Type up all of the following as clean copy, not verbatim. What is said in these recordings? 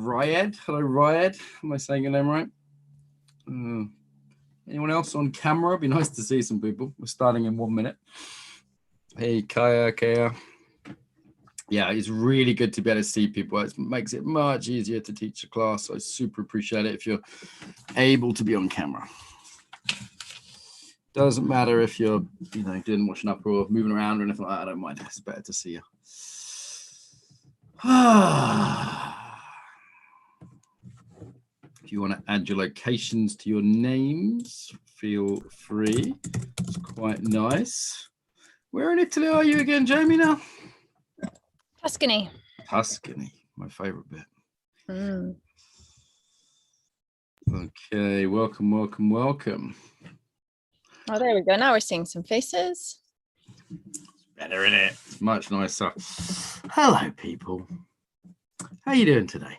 Ryed. Hello, Ryed. Am I saying your name right? Anyone else on camera? It'd be nice to see some people. We're starting in 1 minute. Hey, Kaya. Yeah, it's really good to be able to see people. It makes it much easier to teach a class. So I super appreciate it if you're able to be on camera. Doesn't matter if you're, doing washing up or moving around or anything like that. I don't mind. It's better to see you. If you want to add your locations to your names, feel free. It's quite nice. Where in Italy are you again, Jamie, now? Tuscany. Tuscany, my favorite bit. Okay, welcome. Oh, there we go. Now we're seeing some faces. Better, in it? It's much nicer. Hello, people. How are you doing today?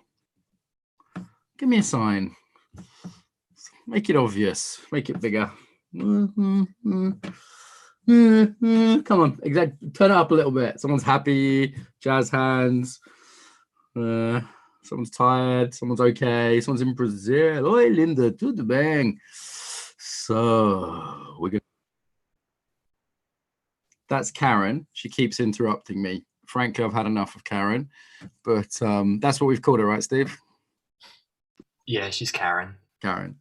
Give me a sign. Make it obvious. Make it bigger. Come on, turn it up a little bit. Someone's happy. Jazz hands. Someone's tired. Someone's okay. Someone's in Brazil. Oi, Linda, tudo bem? So we're good. That's Karen. She keeps interrupting me. Frankly, I've had enough of Karen, but that's what we've called her, right, Steve? Yeah, she's Karen. Karen.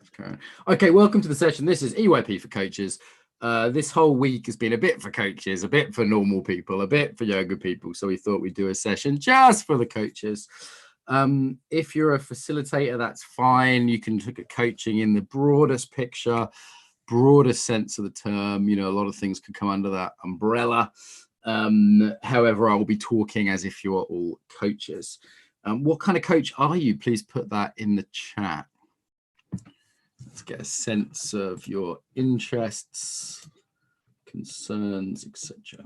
Okay, welcome to the session. This is EYP for coaches. This whole week has been a bit for coaches, a bit for normal people, a bit for yoga people. So we thought we'd do a session just for the coaches. If you're a facilitator, that's fine. You can look at coaching in the broadest picture, broadest sense of the term. A lot of things could come under that umbrella. However, I will be talking as if you are all coaches. What kind of coach are you? Please put that in the chat. Let's get a sense of your interests, concerns, etc.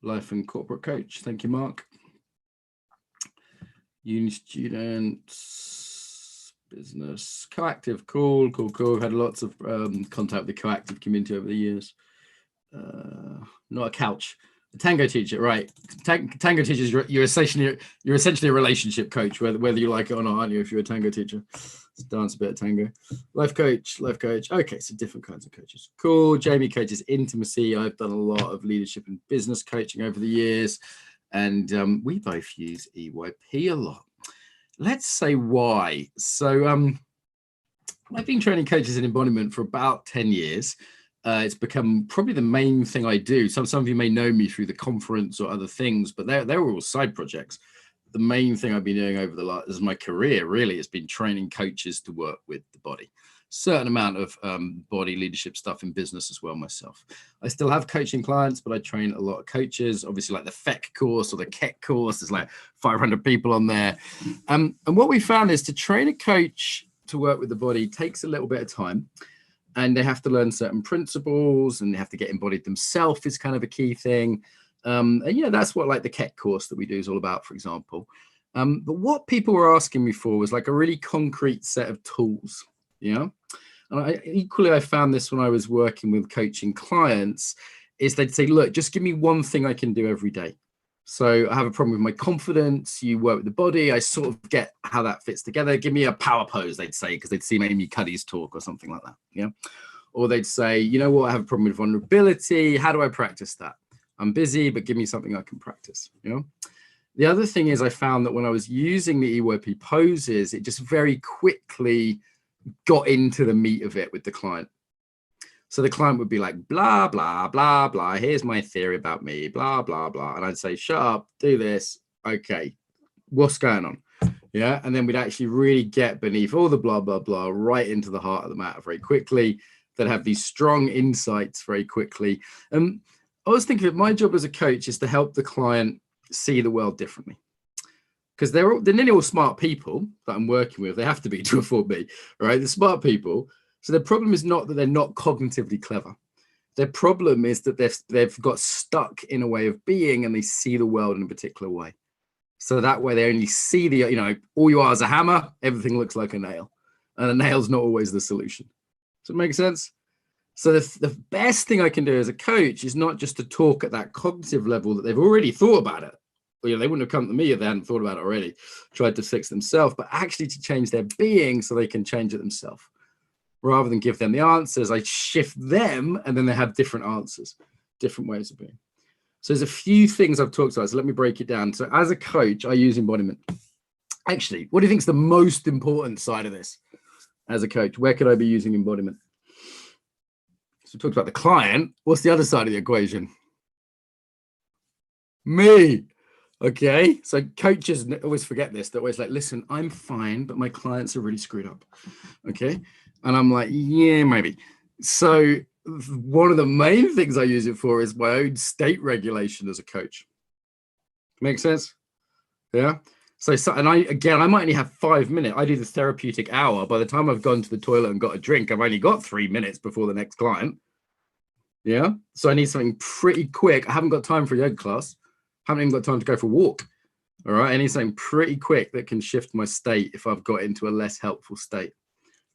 Life and corporate coach. Thank you, Mark. Uni students, business, coactive. Cool. I've had lots of contact with the coactive community over the years. Not a couch. A tango teacher, right? Tango teachers, you're essentially a relationship coach, whether you like it or not, aren't you? If you're a tango teacher, let's dance a bit of tango. Life coach. Okay, so different kinds of coaches. Cool. Jamie coaches intimacy. I've done a lot of leadership and business coaching over the years, and we both use EYP a lot. Let's say why. So I've been training coaches in embodiment for about 10 years. It's become probably the main thing I do. Some of you may know me through the conference or other things, but they're all side projects. The main thing I've been doing over the last, as my career really, has been training coaches to work with the body. Certain amount of body leadership stuff in business as well myself. I still have coaching clients, but I train a lot of coaches, obviously like the FEC course or the KEC course. There's like 500 people on there. And what we found is to train a coach to work with the body takes a little bit of time. And they have to learn certain principles and they have to get embodied themselves is kind of a key thing. And that's what like the KEC course that we do is all about, for example. But what people were asking me for was like a really concrete set of tools, And I found this when I was working with coaching clients is they'd say, look, just give me one thing I can do every day. So I have a problem with my confidence. You work with the body. I sort of get how that fits together. Give me a power pose, they'd say, because they'd see Amy Cuddy's talk or something like that. Yeah. Or they'd say, you know what? I have a problem with vulnerability. How do I practice that? I'm busy, but give me something I can practice. The other thing is I found that when I was using the EYP poses, it just very quickly got into the meat of it with the client. So the client would be like, blah, blah, blah, blah. Here's my theory about me, blah, blah, blah. And I'd say, shut up, do this. Okay, what's going on? Yeah. And then we'd actually really get beneath all the blah, blah, blah, right into the heart of the matter very quickly, that have these strong insights very quickly. I was thinking that my job as a coach is to help the client see the world differently. Because they're nearly all smart people that I'm working with. They have to be to afford me, right? The smart people. So the problem is not that they're not cognitively clever. Their problem is that they've got stuck in a way of being and they see the world in a particular way. So that way they only see all you are is a hammer, everything looks like a nail. And a nail's not always the solution. Does it make sense? So the best thing I can do as a coach is not just to talk at that cognitive level that they've already thought about it. Well, they wouldn't have come to me if they hadn't thought about it already, tried to fix themselves, but actually to change their being so they can change it themselves. Rather than give them the answers, I shift them, and then they have different answers, different ways of being. So there's a few things I've talked about. So let me break it down. So as a coach, I use embodiment. Actually, what do you think is the most important side of this as a coach? Where could I be using embodiment? So we talked about the client. What's the other side of the equation? Me. Okay. So coaches always forget this. They're always like, listen, I'm fine, but my clients are really screwed up. Okay. And I'm like, yeah, maybe. So one of the main things I use it for is my own state regulation as a coach. Make sense? Yeah. So and I might only have 5 minutes. I do the therapeutic hour. By the time I've gone to the toilet and got a drink, I've only got 3 minutes before the next client. Yeah. So I need something pretty quick. I haven't got time for a yoga class. Haven't even got time to go for a walk. All right. I need something pretty quick that can shift my state if I've got into a less helpful state.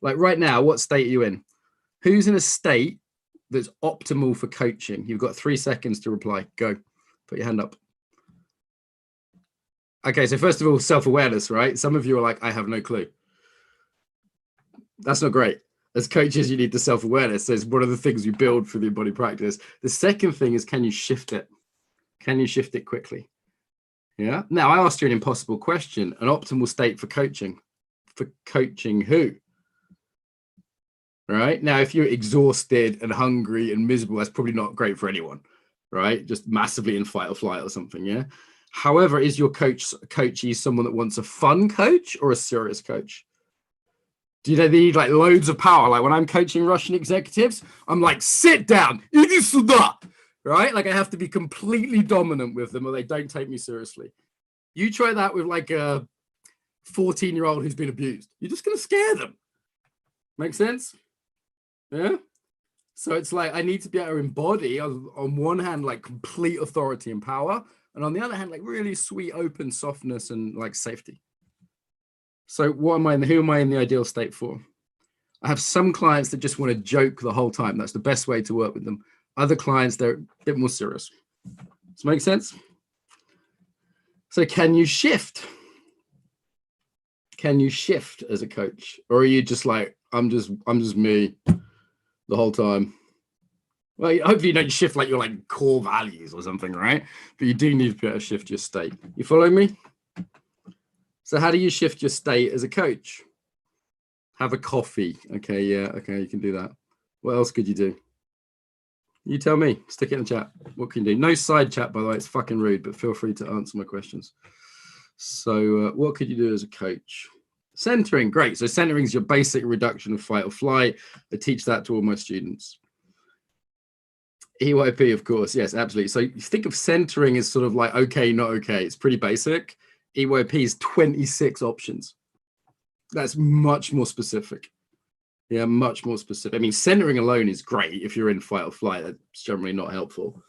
Like right now, what state are you in? Who's in a state that's optimal for coaching? You've got 3 seconds to reply. Go. Put your hand up. Okay, so first of all, self-awareness, right? Some of you are like, I have no clue. That's not great. As coaches, you need the self-awareness. So it's one of the things we build for the embodied practice. The second thing is, can you shift it? Can you shift it quickly? Yeah. Now, I asked you an impossible question. An optimal state for coaching. For coaching who? Right? Now, if you're exhausted and hungry and miserable, that's probably not great for anyone, right? Just massively in fight or flight or something, yeah? However, is your coachee someone that wants a fun coach or a serious coach? Do they need like loads of power? Like when I'm coaching Russian executives, I'm like, sit down, iди сюда, right? Like I have to be completely dominant with them or they don't take me seriously. You try that with like a 14-year-old who's been abused. You're just going to scare them. Make sense? Yeah. So it's like, I need to be able to embody on one hand, like complete authority and power. And on the other hand, like really sweet, open softness and like safety. So who am I in the ideal state for? I have some clients that just want to joke the whole time. That's the best way to work with them. Other clients, they're a bit more serious. Does that make sense? So can you shift? Can you shift as a coach? Or are you just like, I'm just me the whole time? Well, hopefully you don't shift like your like core values or something, right? But you do need to be able to shift your state. You follow me? So how do you shift your state as a coach? Have a coffee. Okay, yeah, okay, you can do that. What else could you do? You tell me. Stick it in the chat. What can you do? No side chat, by the way. It's fucking rude, but feel free to answer my questions. So what could you do as a coach? Centering, great. So centering is your basic reduction of fight or flight. I teach that to all my students. EYP, of course. Yes, absolutely. So you think of centering as sort of like, okay, not okay. It's pretty basic. EYP is 26 options. That's much more specific. Yeah, much more specific. I mean, centering alone is great if you're in fight or flight. That's generally not helpful.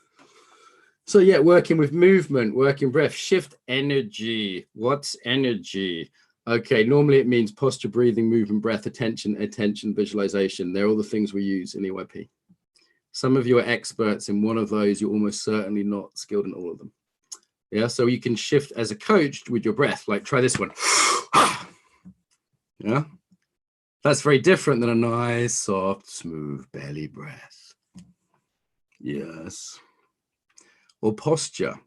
So yeah, working with movement, working breath, shift energy. What's energy? Okay, normally it means posture, breathing, movement, breath, attention, visualization. They're all the things we use in EYP. Some of you are experts in one of those. You're almost certainly not skilled in all of them. Yeah, so you can shift as a coach with your breath. Like try this one. Yeah, that's very different than a nice, soft, smooth belly breath. Yes. Or posture.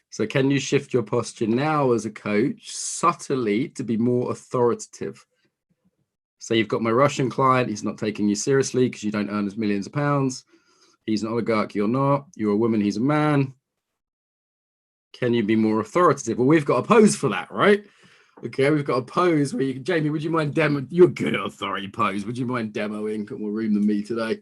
So can you shift your posture now as a coach subtly to be more authoritative? So you've got my Russian client. He's not taking you seriously because you don't earn as millions of pounds. He's an oligarch, you're not. You're a woman, he's a man. Can you be more authoritative? Well, we've got a pose for that, right? Okay, we've got a pose where you can, Jamie, would you mind demoing? You're good at authority pose. Would you mind demoing in more room than me today?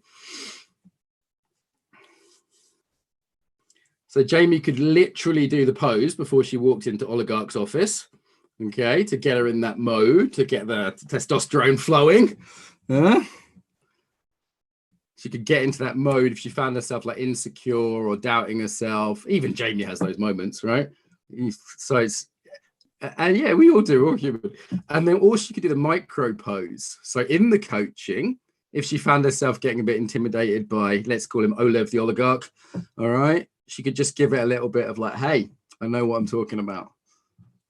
So Jamie could literally do the pose before she walked into Oligarch's office, okay, to get her in that mode, to get the testosterone flowing. She could get into that mode if she found herself like insecure or doubting herself. Even Jamie has those moments, right? So it's, and yeah, we all do, all human. And then also she could do the micro pose. So in the coaching, if she found herself getting a bit intimidated by, let's call him Olev the oligarch, all right, she could just give it a little bit of like, hey, I know what I'm talking about.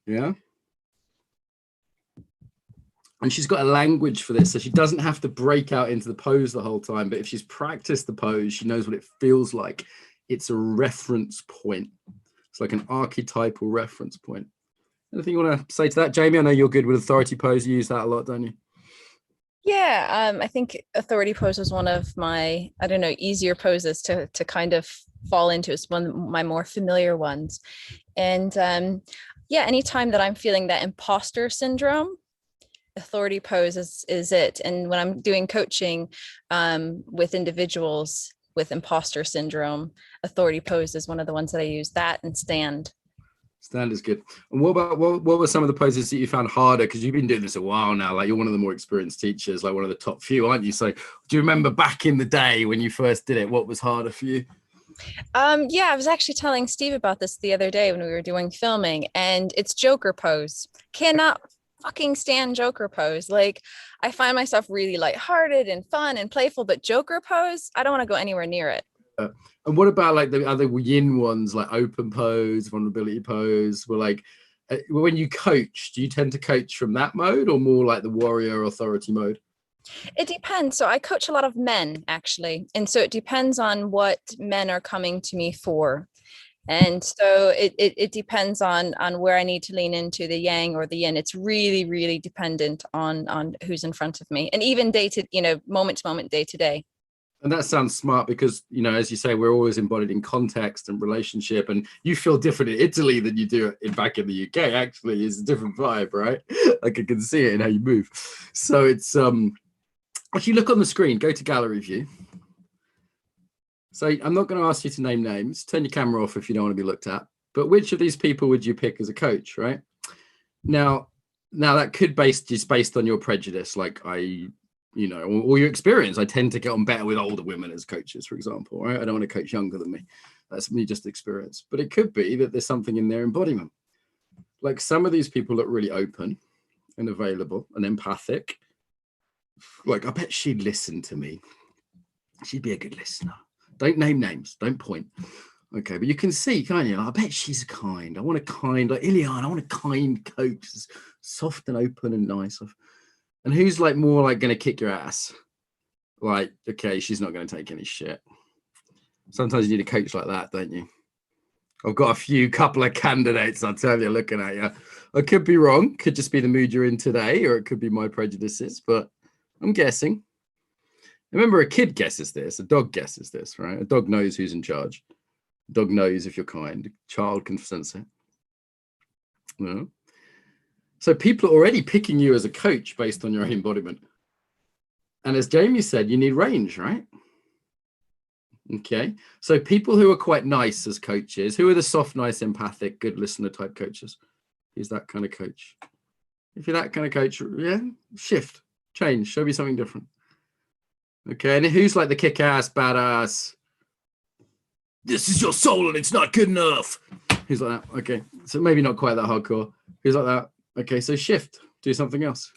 Yeah. And she's got a language for this, so she doesn't have to break out into the pose the whole time. But if she's practiced the pose, she knows what it feels like. It's a reference point. It's like an archetypal reference point. Anything you want to say to that, Jamie? I know you're good with authority pose. You use that a lot, don't you? Yeah, I think authority pose was one of my, I don't know, easier poses to kind of fall into. It's one of my more familiar ones. And yeah, anytime that I'm feeling that imposter syndrome, authority pose is it. And when I'm doing coaching with individuals with imposter syndrome, authority pose is one of the ones that I use. That and stand. Stand is good. And what about what were some of the poses that you found harder? Because you've been doing this a while now. Like, you're one of the more experienced teachers, like one of the top few, aren't you? So do you remember back in the day when you first did it, what was harder for you? Yeah, I was actually telling Steve about this the other day when we were doing filming, and it's Joker pose. Cannot fucking stand Joker pose. Like, I find myself really lighthearted and fun and playful, but Joker pose, I don't want to go anywhere near it. And what about like the other yin ones, like open pose, vulnerability pose? Were like, when you coach, do you tend to coach from that mode or more like the warrior authority mode? It depends. So I coach a lot of men, actually. And so it depends on what men are coming to me for. And so it depends on where I need to lean into the yang or the yin. It's really, really dependent on who's in front of me, and even day to, moment to moment, day to day. And that sounds smart because, as you say, we're always embodied in context and relationship, and you feel different in Italy than you do back in the UK. Actually, it's a different vibe, right? Like, I can see it in how you move. So it's if you look on the screen, go to gallery view. So I'm not going to ask you to name names. Turn your camera off if you don't want to be looked at. But which of these people would you pick as a coach, right? Now that could just based on your prejudice, like or your experience. I tend to get on better with older women as coaches, for example, right? I don't want to coach younger than me. That's me just experience. But it could be that there's something in their embodiment. Like, some of these people look really open and available and empathic. Like, I bet she'd listen to me. She'd be a good listener. Don't name names. Don't point. Okay, but you can see, can't you? Like, I bet she's kind. I want a kind, like Ileana, I want a kind coach, soft and open and nice. And who's like more like going to kick your ass? Like, okay, she's not going to take any shit. Sometimes you need a coach like that, don't you? I've got a couple of candidates, I'll tell you, looking at you. I could be wrong. Could just be the mood you're in today, or it could be my prejudices, but I'm guessing. Remember, a kid guesses this, a dog guesses this, right? A dog knows who's in charge. A dog knows if you're kind. A child can sense it. No. So people are already picking you as a coach based on your embodiment. And as Jamie said, you need range, right? Okay. So people who are quite nice as coaches, who are the soft, nice, empathic, good listener type coaches? Who's that kind of coach? If you're that kind of coach, yeah, shift, change, show me something different. Okay, and who's like the kick-ass, badass, this is your soul and it's not good enough? Who's like that? Okay, so maybe not quite that hardcore. Who's like that? Okay, so shift, do something else.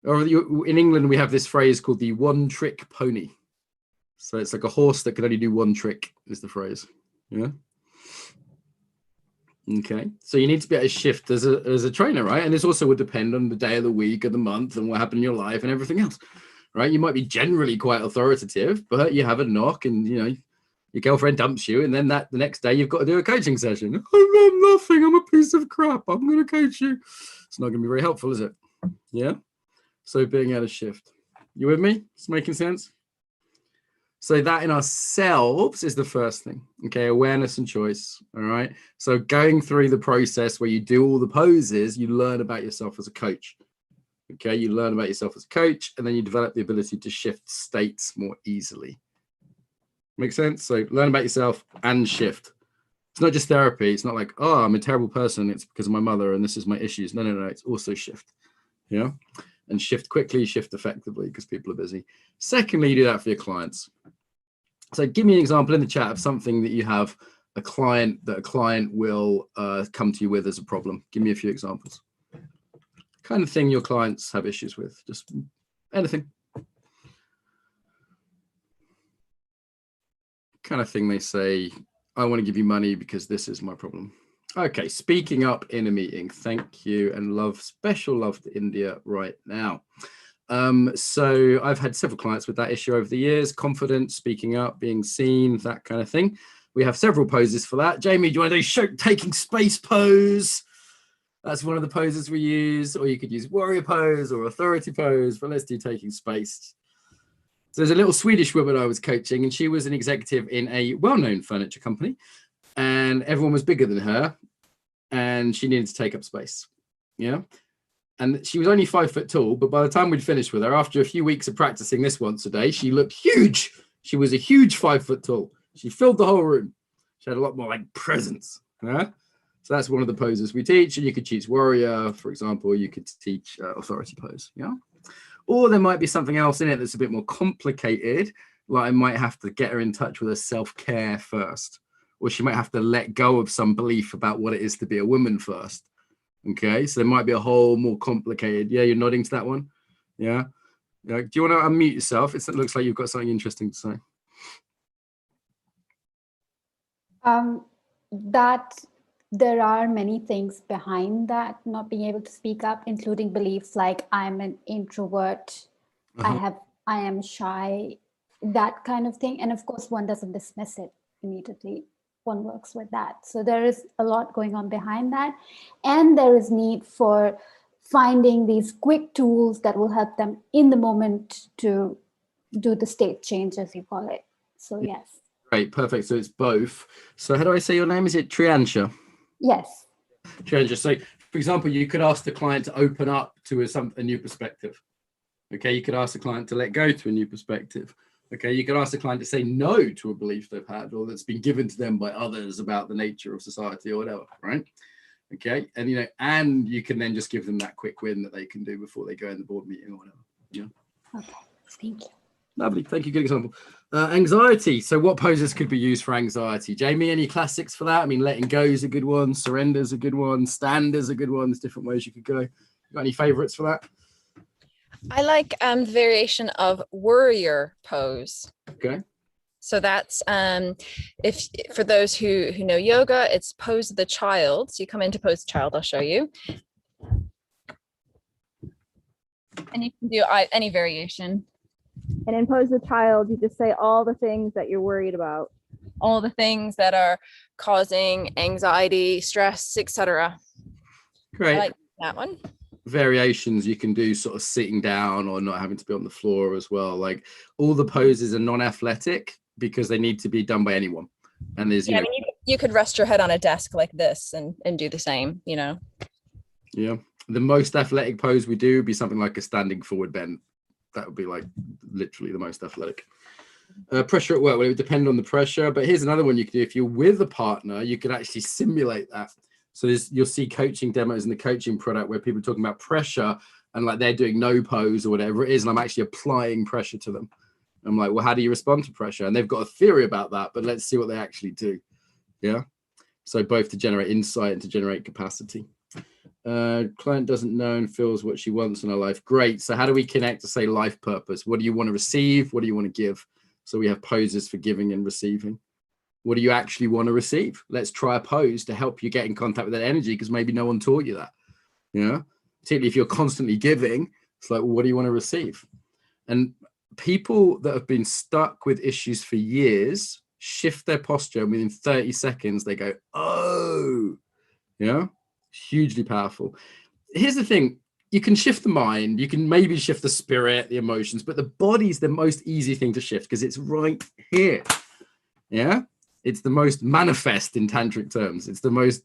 Or in England, we have this phrase called the one-trick pony. So it's like a horse that can only do one trick, is the phrase. Yeah. Okay, so you need to be able to shift as a trainer, right? And this also would depend on the day of the week or the month and what happened in your life and everything else. Right, you might be generally quite authoritative, but you have a knock and your girlfriend dumps you, and then the next day you've got to do a coaching session. I'm nothing, I'm a piece of crap, I'm going to coach you. It's not going to be very helpful, is it? Yeah. So being able to shift. You with me? It's making sense? So that in ourselves is the first thing. Okay, awareness and choice. All right. So going through the process where you do all the poses, you learn about yourself as a coach. Okay, you learn about yourself as a coach, and then you develop the ability to shift states more easily. Make sense? So learn about yourself and shift. It's not just therapy. It's not like, oh, I'm a terrible person, it's because of my mother and this is my issues. No. It's also shift. Yeah. And shift quickly, shift effectively, because people are busy. Secondly, you do that for your clients. So give me an example in the chat of something that you have a client will come to you with as a problem. Give me a few examples. Kind of thing your clients have issues with, just anything. Kind of thing they say, I want to give you money because this is my problem. Okay, speaking up in a meeting. Thank you, and special love to India right now. So I've had several clients with that issue over the years: confidence, speaking up, being seen, that kind of thing. We have several poses for that. Jamie, do you want to do taking space pose? That's one of the poses we use, or you could use warrior pose or authority pose, but let's do taking space. So there's a little Swedish woman I was coaching, and she was an executive in a well-known furniture company, and everyone was bigger than her, and she needed to take up space. Yeah. And she was only 5 foot tall, but by the time we'd finished with her, after a few weeks of practicing this once a day, she looked huge. She was a huge 5 foot tall. She filled the whole room. She had a lot more like presence. Yeah? So that's one of the poses we teach. And you could teach warrior, for example, you could teach authority pose. Yeah. Or there might be something else in it that's a bit more complicated. Like I might have to get her in touch with her self-care first, or she might have to let go of some belief about what it is to be a woman first. Okay, so there might be a whole more complicated. Yeah, you're nodding to that one. Yeah. Do you want to unmute yourself? It looks like you've got something interesting to say. That there are many things behind that not being able to speak up, including beliefs like I'm an introvert, I am shy, that kind of thing. And of course, one doesn't dismiss it immediately. One works with that. So there is a lot going on behind that. And there is need for finding these quick tools that will help them in the moment to do the state change, as you call it. So yes. Great, perfect. So it's both. So how do I say your name? Is it Triansha? Yes. Triansha. So for example, you could ask the client to open up to a new perspective. Okay, you could ask the client to let go to a new perspective. Okay, you could ask the client to say no to a belief they've had or that's been given to them by others about the nature of society or whatever, right? Okay, and and you can then just give them that quick win that they can do before they go in the board meeting or whatever. Yeah. Okay, thank you. Lovely, thank you. Good example. Anxiety. So what poses could be used for anxiety? Jamie, any classics for that? I mean, letting go is a good one. Surrender is a good one. Stand is a good one. There's different ways you could go. You got any favorites for that? I like the variation of warrior pose. Okay. So that's if for those who know yoga, it's pose of the child. So you come into pose child. I'll show you, and you can do any variation. And in pose the child, you just say all the things that you're worried about, all the things that are causing anxiety, stress, etc. Great. I like that one. Variations you can do sort of sitting down or not having to be on the floor as well. Like all the poses are non-athletic because they need to be done by anyone. And there's, you could rest your head on a desk like this and do the same, Yeah. The most athletic pose we do would be something like a standing forward bend. That would be like literally the most athletic. Pressure at work, well, it would depend on the pressure, but here's another one you could do. If you're with a partner, you could actually simulate that. So you'll see coaching demos in the coaching product where people are talking about pressure and like they're doing no pose or whatever it is. And I'm actually applying pressure to them. I'm like, well, how do you respond to pressure? And they've got a theory about that, but let's see what they actually do. Yeah. So both to generate insight and to generate capacity. Client doesn't know and feels what she wants in her life. Great. So how do we connect to say life purpose? What do you want to receive? What do you want to give? So we have poses for giving and receiving. What do you actually want to receive? Let's try a pose to help you get in contact with that energy because maybe no one taught you that. Particularly if you're constantly giving, it's like, well, what do you want to receive? And people that have been stuck with issues for years shift their posture and within 30 seconds they go, oh, hugely powerful. Here's the thing. You can shift the mind, you can maybe shift the spirit, the emotions, but the body's the most easy thing to shift because it's right here. Yeah. It's the most manifest in tantric terms. It's the most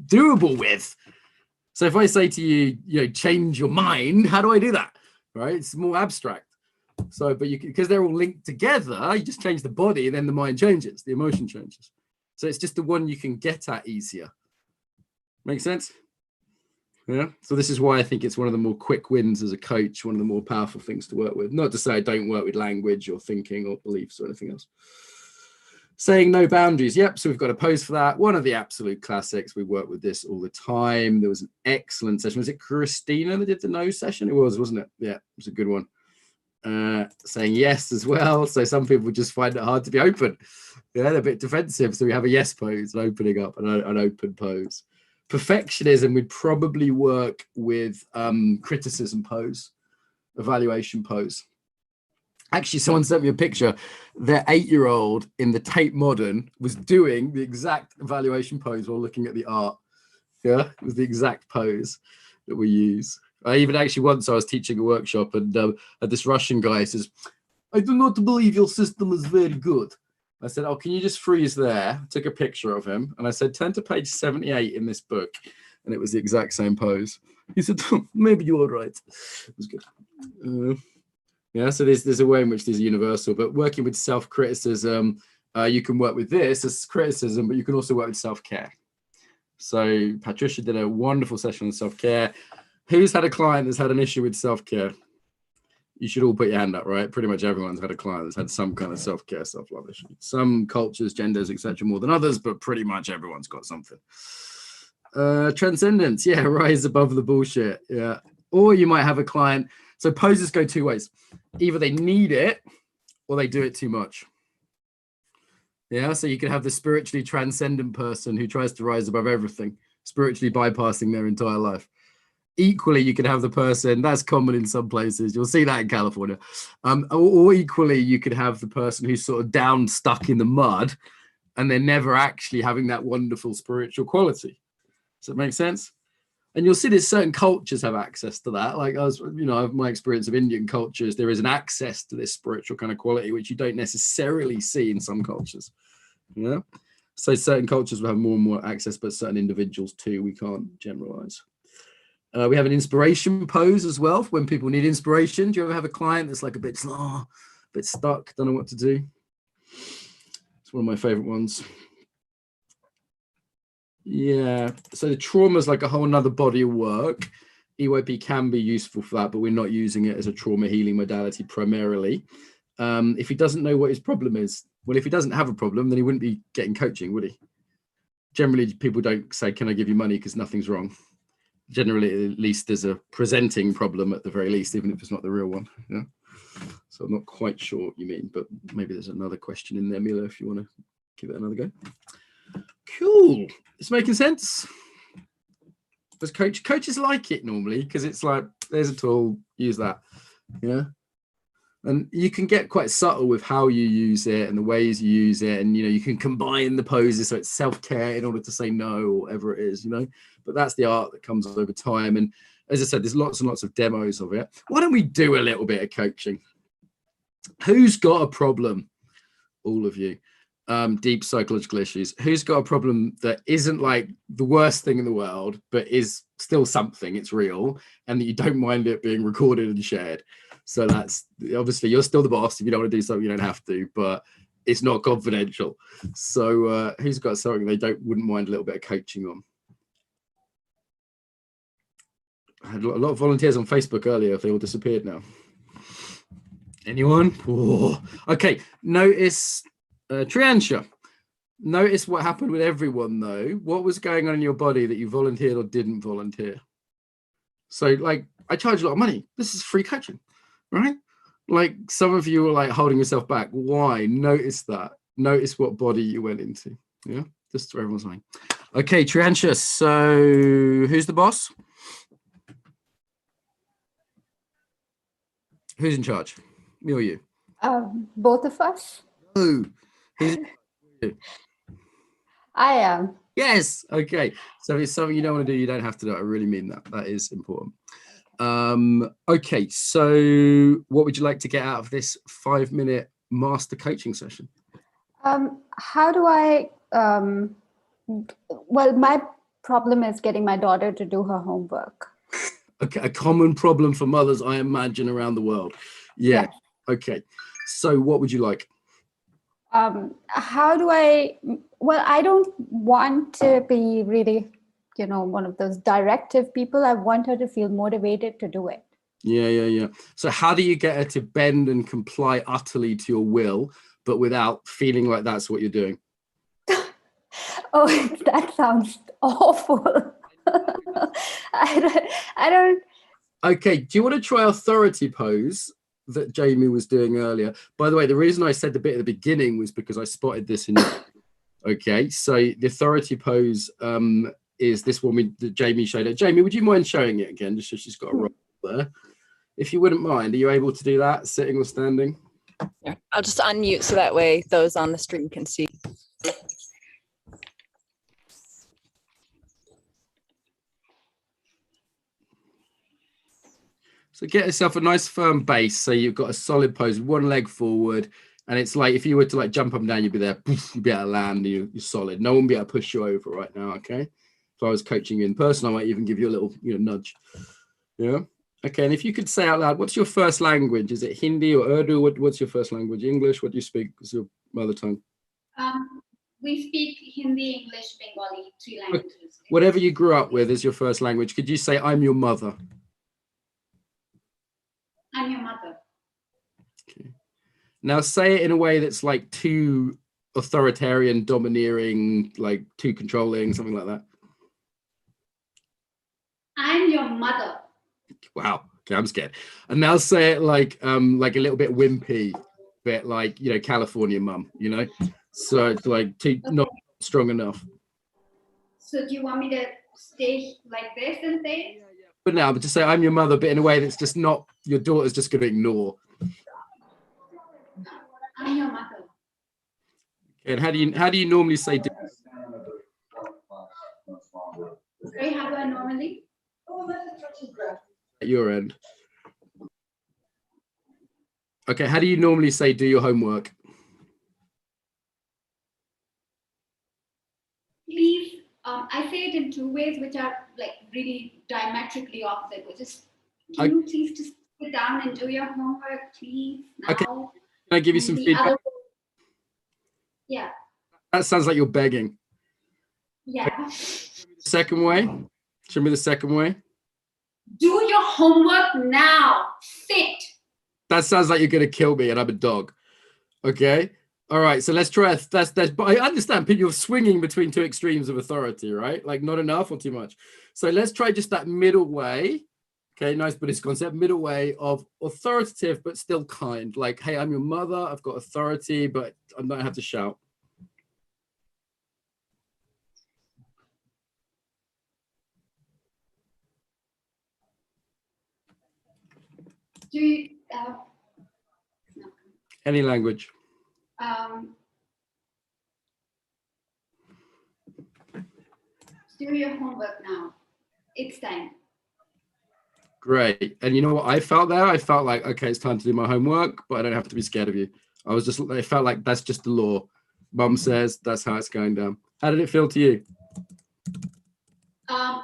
doable with. So if I say to you, change your mind, how do I do that? Right? It's more abstract. So, but because they're all linked together, you just change the body and then the mind changes, the emotion changes. So it's just the one you can get at easier. Make sense? Yeah. So this is why I think it's one of the more quick wins as a coach, one of the more powerful things to work with. Not to say I don't work with language or thinking or beliefs or anything else. Saying no boundaries. Yep. So we've got a pose for that. One of the absolute classics. We work with this all the time. There was an excellent session. Was it Christina that did the no session? It was, wasn't it? Yeah, it was a good one. saying yes as well. So some people just find it hard to be open. Yeah, they're a bit defensive. So we have a yes pose, an opening up, and an open pose. Perfectionism would probably work with criticism pose, evaluation pose. Actually, someone sent me a picture. Their 8-year-old in the Tate Modern was doing the exact evaluation pose while looking at the art. Yeah, it was the exact pose that we use. I even actually once I was teaching a workshop and had this Russian guy says, "I do not believe your system is very good." I said, "Oh, can you just freeze there?" Took a picture of him and I said, "Turn to page 78 in this book." And it was the exact same pose. He said, "Maybe you are right." It was good. Yeah, so there's a way in which these are universal, but working with self-criticism, you can work with this as criticism, but you can also work with self-care. So Patricia did a wonderful session on self-care. Who's had a client that's had an issue with self-care? You should all put your hand up, right? Pretty much everyone's had a client that's had some kind of self-care, self-love issue. Some cultures, genders, etc., more than others, but pretty much everyone's got something. Transcendence, yeah, rise above the bullshit, yeah. Or you might have a client. So poses go two ways. Either they need it or they do it too much. Yeah, so you can have the spiritually transcendent person who tries to rise above everything, spiritually bypassing their entire life. Equally, you can have the person, that's common in some places, you'll see that in California. Or equally, you could have the person who's sort of down, stuck in the mud, and they're never actually having that wonderful spiritual quality. Does that make sense? And you'll see that certain cultures have access to that. Like my experience of Indian cultures, there is an access to this spiritual kind of quality, which you don't necessarily see in some cultures. Yeah. So certain cultures will have more and more access, but certain individuals too. We can't generalize. We have an inspiration pose as well when people need inspiration. Do you ever have a client that's like a bit stuck, don't know what to do? It's one of my favorite ones. Yeah, so the trauma is like a whole nother body of work. EYP can be useful for that, but we're not using it as a trauma healing modality primarily. If he doesn't know what his problem is, well, if he doesn't have a problem, then he wouldn't be getting coaching, would he? Generally, people don't say, "Can I give you money?" because nothing's wrong. Generally, at least there's a presenting problem at the very least, even if it's not the real one. Yeah. So I'm not quite sure what you mean, but maybe there's another question in there, Mila, if you want to give it another go. Cool. It's making sense. Does coaches like it normally? Because it's like, there's a tool, use that. Yeah. And you can get quite subtle with how you use it and the ways you use it. And, you can combine the poses. So it's self-care in order to say no or whatever it is, but that's the art that comes over time. And as I said, there's lots and lots of demos of it. Why don't we do a little bit of coaching? Who's got a problem? All of you. Deep psychological issues. Who's got a problem that isn't like the worst thing in the world, but is still something, it's real, and that you don't mind it being recorded and shared? So that's obviously, you're still the boss. If you don't want to do something, you don't have to, but it's not confidential. So who's got something they wouldn't mind a little bit of coaching on? I had a lot of volunteers on Facebook earlier. If they all disappeared now. Anyone? Oh. Okay, notice Triansha. Notice what happened with everyone though. What was going on in your body that you volunteered or didn't volunteer? So like, I charge a lot of money. This is free coaching, right? Like some of you were like holding yourself back. Why? Notice that. Notice what body you went into. Yeah, just for everyone's mind. Okay, Triansha. So who's the boss? Who's in charge? Me or you? Both of us. Oh, I am. Yes. Okay. So if it's something you don't want to do, you don't have to do it. I really mean that. That is important. Okay. So what would you like to get out of this 5-minute master coaching session? How do I, well, my problem is getting my daughter to do her homework. Okay. A common problem for mothers, I imagine, around the world. Yeah. Yes. Okay. So what would you like? How do I, well, I don't want to be really, one of those directive people. I want her to feel motivated to do it. Yeah. So how do you get her to bend and comply utterly to your will, but without feeling like that's what you're doing? Oh, that sounds awful. I don't. Okay, do you want to try authority pose that Jamie was doing earlier. By the way, the reason I said the bit at the beginning was because I spotted this in. Okay, so the authority pose is this one that Jamie showed her. Jamie, would you mind showing it again, just so she's got a roll there? If you wouldn't mind, are you able to do that, sitting or standing? Yeah, I'll just unmute so that way those on the stream can see. So get yourself a nice firm base. So you've got a solid pose, one leg forward. And it's like, if you were to like jump up and down, you'd be there, poof, you'd be able to land, you're solid. No one would be able to push you over right now, okay? If I was coaching you in person, I might even give you a little, nudge. Yeah? Okay, and if you could say out loud, what's your first language? Is it Hindi or Urdu? What's your first language? English? What do you speak? What's your mother tongue? We speak Hindi, English, Bengali, 3 languages. Okay. Whatever you grew up with is your first language. Could you say, I'm your mother? I'm your mother. Okay. Now say it in a way that's like too authoritarian, domineering, like too controlling, something like that. I'm your mother. Wow. Okay, I'm scared. And now say it like a little bit wimpy, bit like, California mum, So it's like not strong enough. So do you want me to stay like this and say it? But now, but just say I'm your mother, but in a way that's just not, your daughter's just going to ignore. I'm your mother. Okay, and how do you normally say? Sorry, how do I normally? At your end. Okay, how do you normally say do your homework? Please, I say it in 2 ways, which are like really diametrically opposite, which is, can you please just sit down and do your homework, please, now? Okay. Can I give you some feedback? Yeah. That sounds like you're begging. Yeah. Second way. Show me the second way. Do your homework now. Sit. That sounds like you're going to kill me and I'm a dog. Okay. All right. So let's try. But I understand people are swinging between 2 extremes of authority, right? Like not enough or too much. So let's try just that middle way. Okay. Nice Buddhist concept. Middle way of authoritative, but still kind. Like, hey, I'm your mother. I've got authority, but I don't have to shout. Do you, Any language. Do your homework now. It's time. Great. And you know what I felt there? I felt like, okay, it's time to do my homework, but I don't have to be scared of you. I felt like that's just the law. Mum says that's how it's going down. How did it feel to you?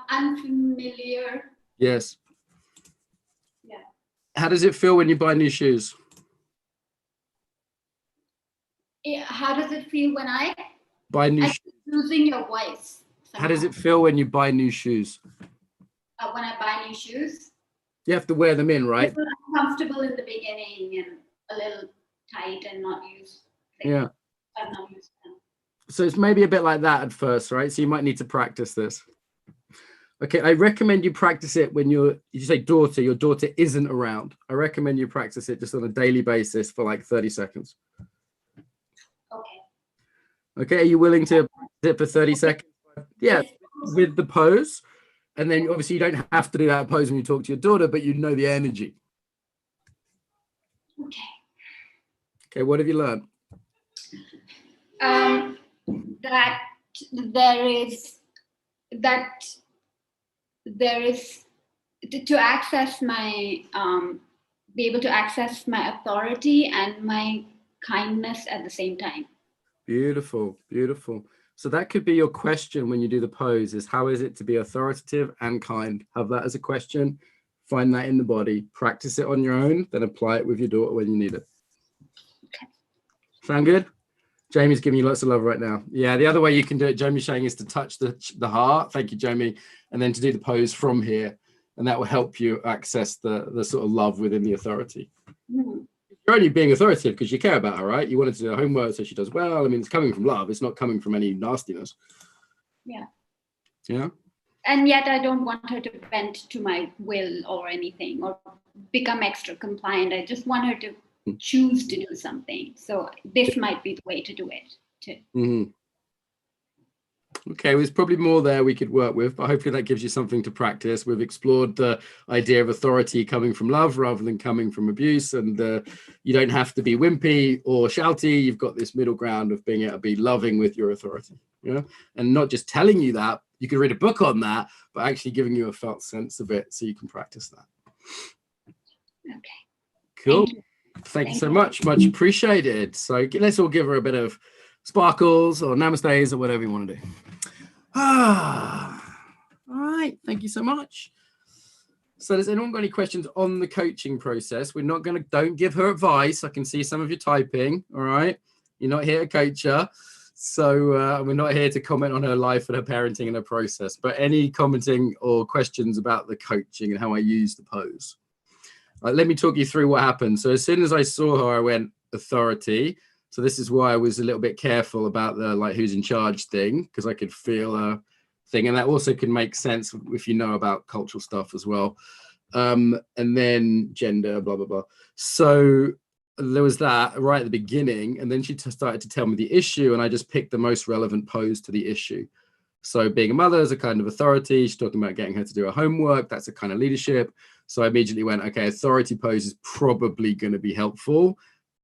Unfamiliar. Yes. Yeah. How does it feel when you buy new shoes? How does it feel when I buy new shoes? Losing your voice. Somehow. How does it feel when you buy new shoes? When I buy new shoes? You have to wear them in, right? It's uncomfortable in the beginning and a little tight and not used. Yeah. I'm not used to them. So it's maybe a bit like that at first, right? So you might need to practice this. Okay, I recommend you practice it when you say daughter, your daughter isn't around. I recommend you practice it just on a daily basis for like 30 seconds. Okay. Okay, are you willing to practice it for 30 seconds? Yeah, with the pose. And then obviously you don't have to do that pose when you talk to your daughter, but you know the energy. Okay. Okay, what have you learned? That there is to access my be able to access my authority and my kindness at the same time. Beautiful, beautiful. So that could be your question when you do the pose is how is it to be authoritative and kind? Have that as a question, find that in the body, practice it on your own, then apply it with your daughter when you need it. Okay. Sound good? Jamie's giving you lots of love right now. Yeah, the other way you can do it, Jamie's saying, is to touch the heart. Thank you, Jamie. And then to do the pose from here. And that will help you access the sort of love within the authority. Mm-hmm. You're only being authoritative because you care about her, right? You wanted to do her homework so she does well. I mean, it's coming from love. It's not coming from any nastiness. Yeah. Yeah. and yet I don't want her to bend to my will or anything or become extra compliant. I just want her to choose to do something. So this might be the way to do it too. Mm-hmm. Okay, well, there's probably more there we could work with, but hopefully that gives you something to practice. We've explored the idea of authority coming from love rather than coming from abuse, and you don't have to be wimpy or shouty. You've got this middle ground of being able to be loving with your authority, yeah, and not just telling you that. You could read a book on that, but actually giving you a felt sense of it so you can practice that. Okay. Cool. Thank you so much. Much appreciated. So let's all give her a bit of sparkles or namaste or whatever you want to do. All right. Thank you so much. So does anyone got any questions on the coaching process? We're not going to, don't give her advice. I can see some of you typing. All right. You're not here to coach her. So we're not here to comment on her life and her parenting and her process, but any commenting or questions about the coaching and how I use the pose. Let me talk you through what happened. So as soon as I saw her, I went authority. So this is why I was a little bit careful about the like who's in charge thing, because I could feel a thing. And that also can make sense if you know about cultural stuff as well. And then gender, blah, blah, blah. So there was that right at the beginning. And then she started to tell me the issue. And I just picked the most relevant pose to the issue. So being a mother is a kind of authority. She's talking about getting her to do her homework. That's a kind of leadership. So I immediately went, okay, authority pose is probably going to be helpful.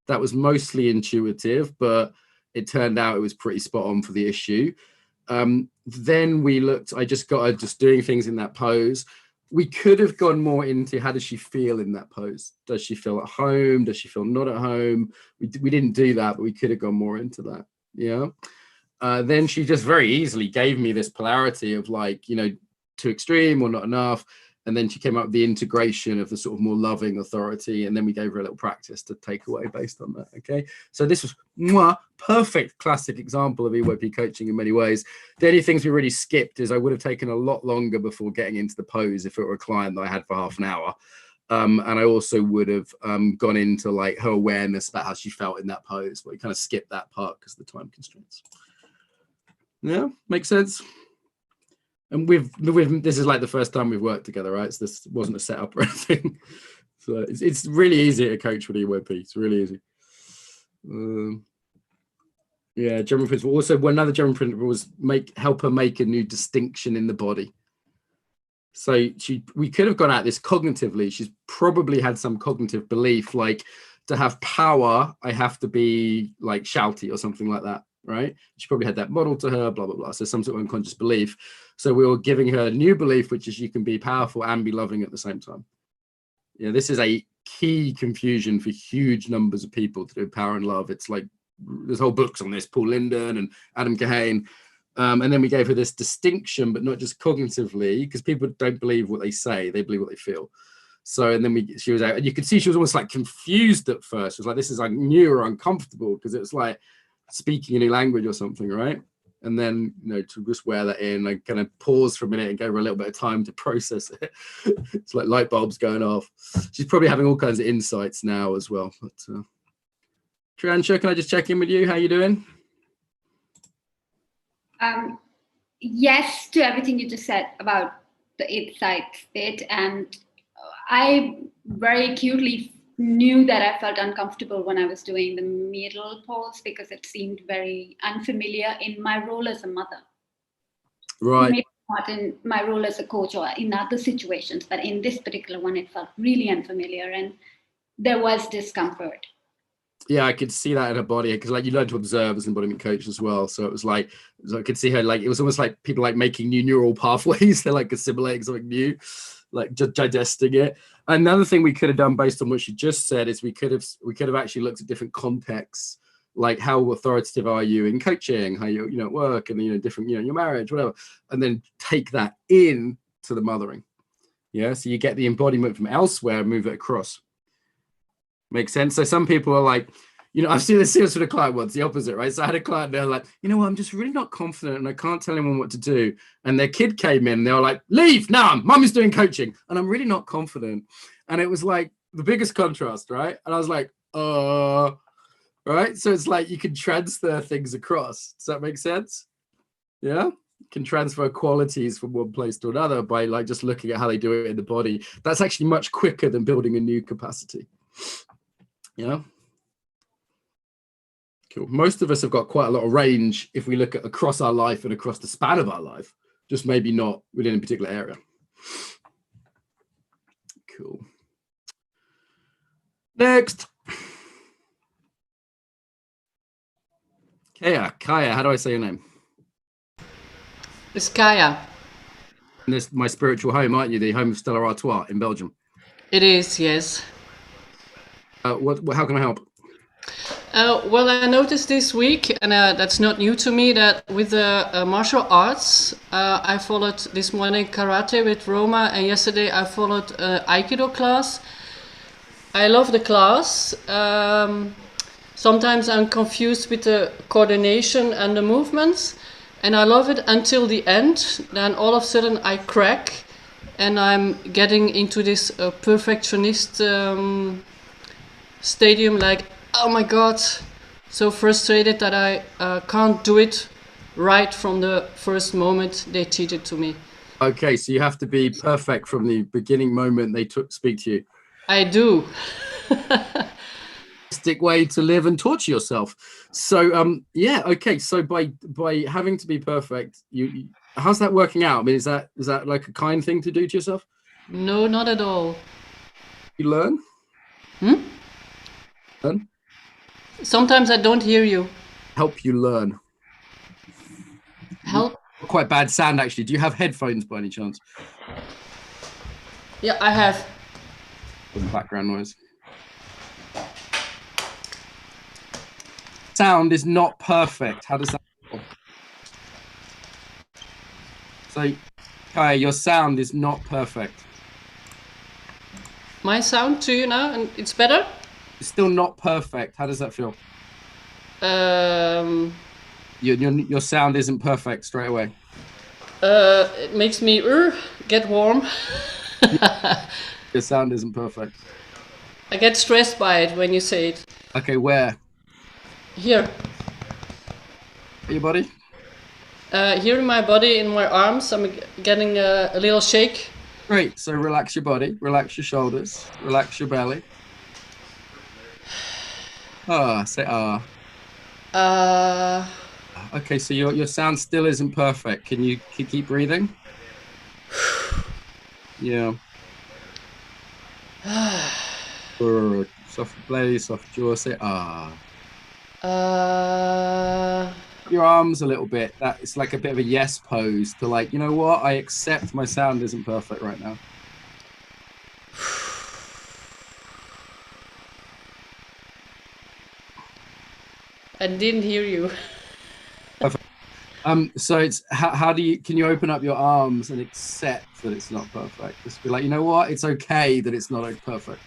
That was mostly intuitive, but it turned out it was pretty spot on for the issue. Then we looked, I just got her just doing things in that pose. We could have gone more into how does she feel in that pose? Does she feel at home? Does she feel not at home? We didn't do that, but we could have gone more into that. Yeah. Then she just very easily gave me this polarity of like, you know, too extreme or not enough. And then she came up with the integration of the sort of more loving authority. And then we gave her a little practice to take away based on that. Okay. So this was perfect classic example of EYP coaching in many ways. The only things we really skipped is I would have taken a lot longer before getting into the pose if it were a client that I had for half an hour. And I also would have gone into like her awareness about how she felt in that pose, but we kind of skipped that part because of the time constraints. Yeah, makes sense. And this is like the first time we've worked together, right? So this wasn't a setup or anything. So it's really easy to coach with EYP. It's really easy. Yeah, general principle. Also, another general principle was help her make a new distinction in the body. So we could have gone at this cognitively. She's probably had some cognitive belief, like to have power, I have to be like shouty or something like that. Right? She probably had that model to her, blah, blah, blah. So some sort of unconscious belief. So we were giving her a new belief, which is you can be powerful and be loving at the same time. Yeah, this is a key confusion for huge numbers of people to do power and love. It's like there's whole books on this, Paul Linden and Adam Kahane. And then we gave her this distinction, but not just cognitively, because people don't believe what they say, they believe what they feel. So, and then she was out, and you could see she was almost like confused at first. She was like, this is like new or uncomfortable, because it was like speaking a new language or something, right? And then, you know, to just wear that in, like kind of pause for a minute and give her a little bit of time to process it. It's like light bulbs going off. She's probably having all kinds of insights now as well. But Triansha, can I just check in with you? How you doing? Yes, to everything you just said about the insights bit. And I very acutely knew that I felt uncomfortable when I was doing the middle pose because it seemed very unfamiliar in my role as a mother. Right. Maybe not in my role as a coach or in other situations, but in this particular one, it felt really unfamiliar and there was discomfort. Yeah, I could see that in her body because like you learn to observe as an embodiment coach as well. So it was like, I could see her like, it was almost like people like making new neural pathways. They're like assimilating something new, like just digesting it. Another thing we could have done based on what she just said is we could have actually looked at different contexts, like how authoritative are you in coaching, how you know, at work and, different, your marriage, whatever, and then take that in to the mothering. Yeah. So you get the embodiment from elsewhere and move it across. Makes sense. So some people are like, I've seen this with a client once, the opposite, right? So I had a client, they're like, I'm just really not confident and I can't tell anyone what to do. And their kid came in, they were like, leave now, mum is doing coaching. And I'm really not confident. And it was like the biggest contrast, right? And I was like, right? So it's like you can transfer things across. Does that make sense? Yeah? can transfer qualities from one place to another by like just looking at how they do it in the body. That's actually much quicker than building a new capacity. Yeah. Cool. Most of us have got quite a lot of range if we look at across our life and across the span of our life, just maybe not within a particular area. Cool. Next. Kaya, how do I say your name? It's Kaya. And this is my spiritual home, aren't you? The home of Stella Artois in Belgium. It is, yes. How can I help? Well, I noticed this week, and that's not new to me, that with the martial arts, I followed this morning karate with Roma, and yesterday I followed Aikido class. I love the class. Sometimes I'm confused with the coordination and the movements, and I love it until the end. Then all of a sudden I crack, and I'm getting into this perfectionist stadium, like, oh my God, so frustrated that I can't do it right from the first moment they teach it to me. Okay, so you have to be perfect from the beginning moment they speak to you. I do. Way to live and torture yourself. So yeah, okay, so by having to be perfect, you how's that working out? I mean, is that like a kind thing to do to yourself? No, not at all. You learn? Learn? Sometimes I don't hear you. Help you learn. Help? Quite bad sound, actually. Do you have headphones by any chance? Yeah, I have. Some background noise. Sound is not perfect. How does that feel? So, Kaya, your sound is not perfect. My sound to you now, and it's better? It's still not perfect. How does that feel? Your sound isn't perfect straight away. It makes me get warm. Your sound isn't perfect. I get stressed by it when you say it. Okay, where? Here. Your body? Here in my body, in my arms, I'm getting a little shake. Great. So relax your body, relax your shoulders, relax your belly. Say Okay, so your sound still isn't perfect. Can you keep breathing? Yeah. Soft belly, soft jaw. Say Your arms a little bit. It's like a bit of a yes pose to like, you know what? I accept my sound isn't perfect right now. I didn't hear you. Perfect. So it's can you open up your arms and accept that it's not perfect? Just be like, you know what? It's okay that it's not perfect.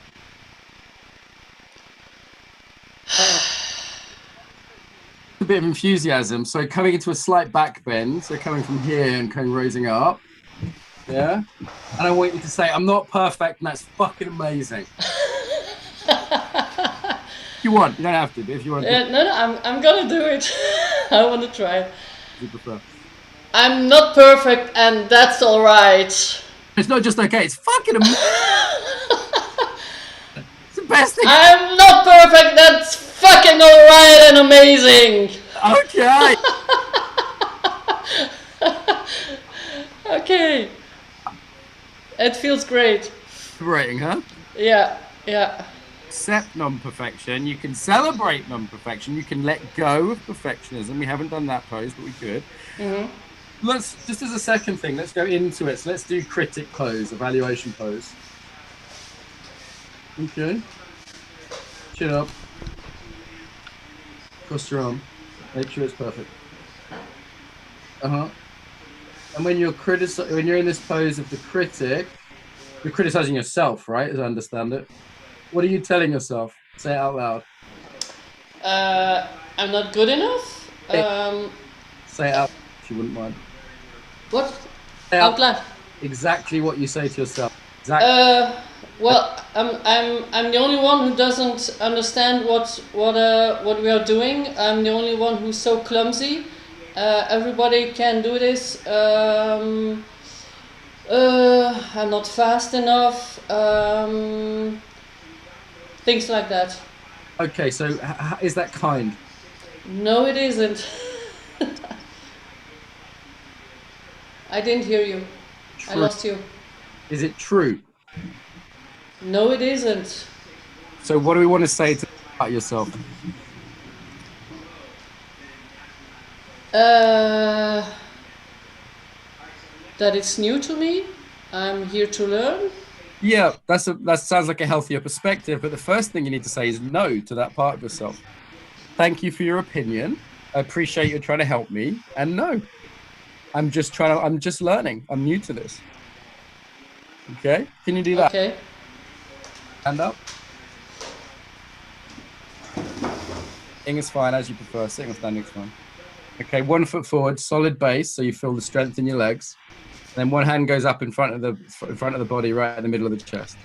A bit of enthusiasm. So coming into a slight back bend. So coming from here and kind of raising up. Yeah. And I want you to say, I'm not perfect, and that's fucking amazing. If you want, you don't have to, but if you want to. No, I'm gonna do it. I want to try. You prefer. I'm not perfect, and that's all right. It's not just okay, it's fucking amazing. It's the best thing. I'm not perfect, that's fucking all right and amazing. Okay. Okay. It feels great. Liberating, huh? Yeah. Accept non-perfection. You can celebrate non-perfection. You can let go of perfectionism. We haven't done that pose, but we could. Mm-hmm. Let's, just as a second thing, let's go into it. So let's do critic pose, evaluation pose. Okay. Chin up. Cross your arm. Make sure it's perfect. And when you're in this pose of the critic, you're criticizing yourself, right? As I understand it. What are you telling yourself? Say it out loud. I'm not good enough. Say it out if you wouldn't mind. What? Out loud. Exactly what you say to yourself. Exactly. Well, I'm the only one who doesn't understand what we are doing. I'm the only one who's so clumsy, everybody can do this. I'm not fast enough. Things like that. Okay, so is that kind? No, it isn't. I didn't hear you. I True. lost you. Is it true? No, it isn't. So what do we want to say about yourself? That it's new to me. I'm here to learn. Yeah, that sounds like a healthier perspective. But the first thing you need to say is no to that part of yourself. Thank you for your opinion. I appreciate you trying to help me. And no, I'm just learning. I'm new to this. Okay, can you do that? Okay. Stand up. Sitting is fine, as you prefer. Sitting or standing is fine. Okay, 1 foot forward, solid base, so you feel the strength in your legs. Then one hand goes up in front of the body, right in the middle of the chest,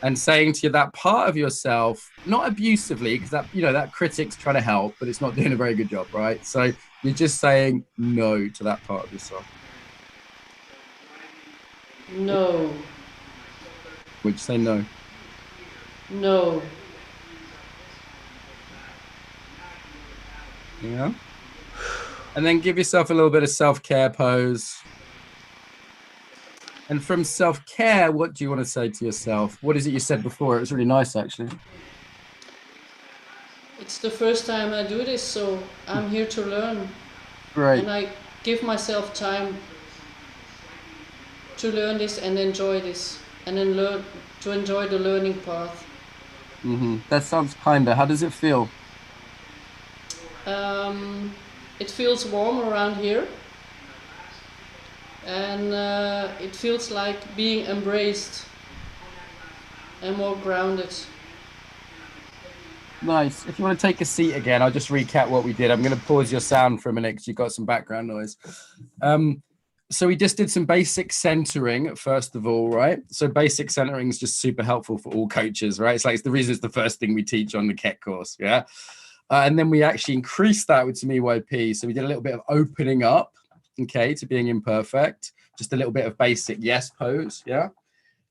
and saying to you that part of yourself, not abusively, because that critic's trying to help, but it's not doing a very good job, right? So you're just saying no to that part of yourself. No. Would you say no? No. Yeah. And then give yourself a little bit of self-care pose. And from self-care, what do you want to say to yourself? What is it you said before? It was really nice, actually. It's the first time I do this, so I'm here to learn. Right. And I give myself time to learn this and enjoy this, and then enjoy the learning path. Mm-hmm. That sounds kinder. How does it feel? It feels warm around here, and it feels like being embraced and more grounded. Nice. If you want to take a seat again, I'll just recap what we did. I'm going to pause your sound for a minute because you've got some background noise. So we just did some basic centering, first of all, right? So basic centering is just super helpful for all coaches, right? It's the reason it's the first thing we teach on the KET course, yeah? And then we actually increased that with some EYP. So we did a little bit of opening up, okay, to being imperfect, just a little bit of basic yes pose, yeah?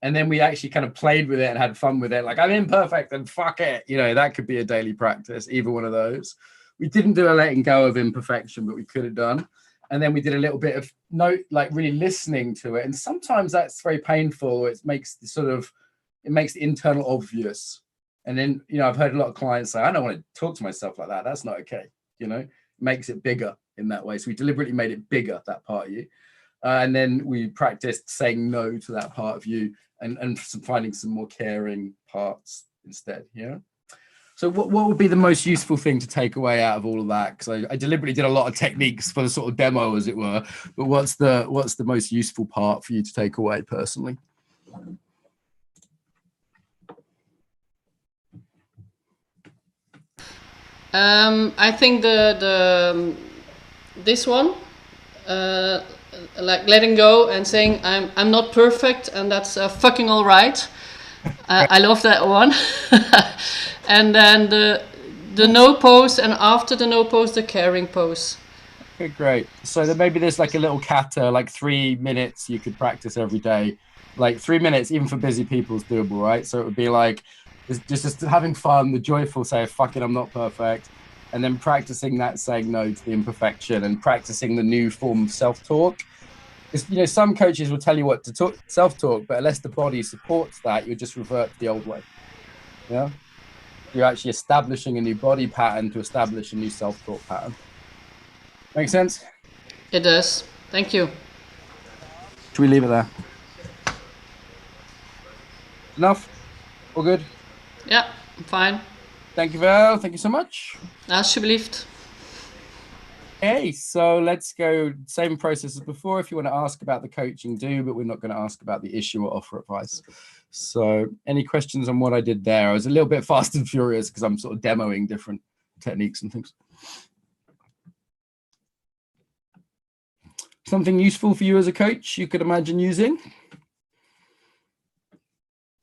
And then we actually kind of played with it and had fun with it. Like, I'm imperfect and fuck it. That could be a daily practice, either one of those. We didn't do a letting go of imperfection, but we could have done. And then we did a little bit of really listening to it. And sometimes that's very painful. It makes the internal obvious. And then, I've heard a lot of clients say, I don't want to talk to myself like that. That's not okay. It makes it bigger in that way. So we deliberately made it bigger, that part of you. And then we practiced saying no to that part of you and finding some more caring parts instead. Yeah. So what would be the most useful thing to take away out of all of that? Because I deliberately did a lot of techniques for the sort of demo, as it were. But what's the most useful part for you to take away personally? I think this one, like letting go and saying I'm not perfect, and that's fucking all right. I love that one. And then the no pose, and after the no pose, the caring pose. Okay, great. So then maybe there's like a little kata, like 3 minutes you could practice every day. Like 3 minutes, even for busy people, is doable, right? So it would be like just having fun, the joyful say, fuck it, I'm not perfect. And then practicing that, saying no to the imperfection, and practicing the new form of self-talk. Some coaches will tell you what to talk, self-talk, but unless the body supports that, you'll just revert to the old way. Yeah. You're actually establishing a new body pattern to establish a new self-talk pattern. Make sense? It does. Thank you. Should we leave it there? Enough? All good? Yeah, I'm fine. Thank you, Val. Thank you so much. Alsjeblieft. Okay, so let's go. Same process as before. If you want to ask about the coaching, do, but we're not going to ask about the issue or offer advice. So any questions on what I did there? I was a little bit fast and furious because I'm sort of demoing different techniques and things. Something useful for you as a coach you could imagine using?